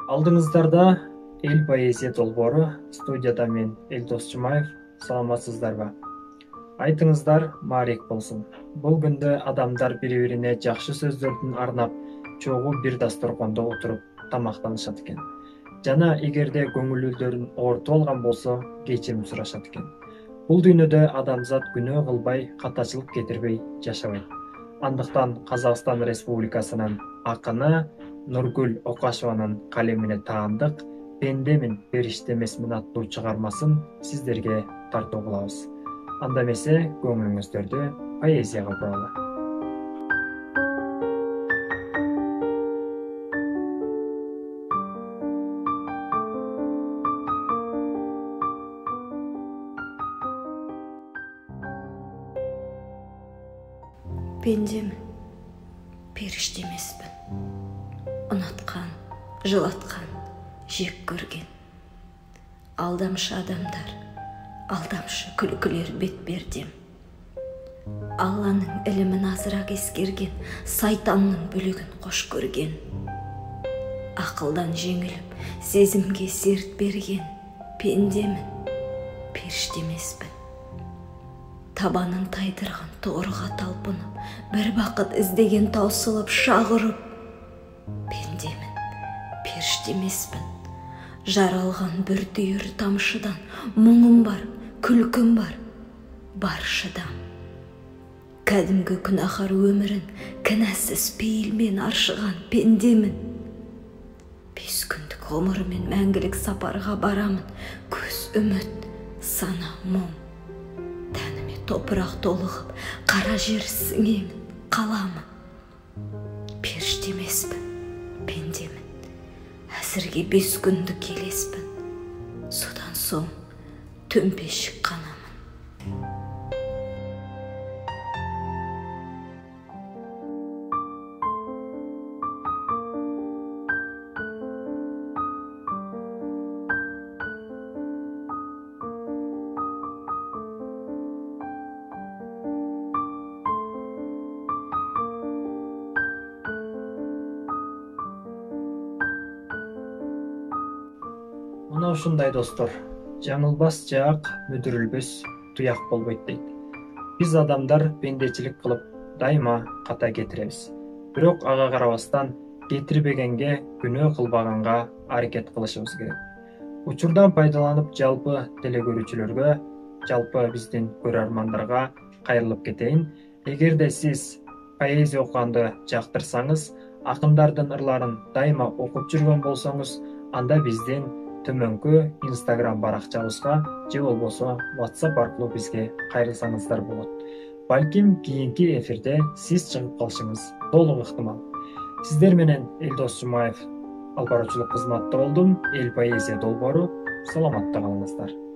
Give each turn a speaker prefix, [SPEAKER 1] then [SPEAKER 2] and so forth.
[SPEAKER 1] Алдыңыздарда эл поэзия долбоору, студияда мен Элдос Жумаев. Саламатсыздарбы? Айтыңыздар маарек болсун. Бул күндө адамдар бири-бирине жакшы сөздөрдүн арнап, чогуу бир дасторкондо отуруп тамактанышат экен. Жана эгерде көңүлдөрүн оорутуп алган болсо, кечирим сурашат экен. Бул дүйнөдө адамзат күнөө кылбай, катачылык кетирбей жашабайт. Андыктан Казакстан Республикасынын акыны Нургүл Окашеванын калемине таандык «Пендемин, периште эмесмин» аттуу чыгармасын сиздерге тартуу кылабыз. Анда эмесе көңүлүңүздөрдү поэзияга буралы.
[SPEAKER 2] Пендемин, периште эмеспин. Унаткан, жылаткан, жек көрген. Алдамшы адамдар, алдамшы күлкілер бетпердем. Алланын илимин азыраак эскерген, сайтанның бүлөгүн кош көрген. Акылдан жеңилип, сезимге серт берген. Пендемин, периште эмеспин. Табанын тайдырган тоорго талпынып, бир бакыт издеген таусылып, шагырып. Пендемин, периште эмеспин. Жаралган бир түйүр тамшыдан муңум бар, күлкүм бар, бар шыдам. Кәдимги күнәһар өмүрүн кінәсіз пейилмен аршыган пендемин. 5 күндүк гомуруммен мәңгилик сапарга барамын. Көз үмүт, сана моң. Тәниме топурак толугуп, кара жер сиңемин, каламын. Периште эмеспин, пендемин. Әзірге 5 күндүк келеспін. Содан соң төмпешик канамын.
[SPEAKER 1] Мына ушундай достор, жаңылбас жаак, мүдүрүлбөс туяк болбойт дейт. Биз адамдар пендечилик кылып, дайыма ката кетиребиз. Бирок ага карабастан кетирбегенге, күнөө кылбаганга аракет кылышыбыз керек. Учурдан пайдаланып жалпы теле көрүүчүлөргө, жалпы биздин көрөрмандарга кайрылып кетейин. Эгерде сиз поэзия окуганды жактырсаңыз, акындардын ырларын дайыма окуп жүргөн болсоңуз, анда биздин төмөнкү Instagram баракчабызга же болбосо WhatsApp аркылуу бизге кайрылсаңыздар болот. Балким кийинки эфирде сиз чыгып калышыңыз толук ыктымал. Сиздер менен Элдос Жумаев алып баруучулук кызматта болдум. Эл поэзия долбоору. Саламатта калыңыздар.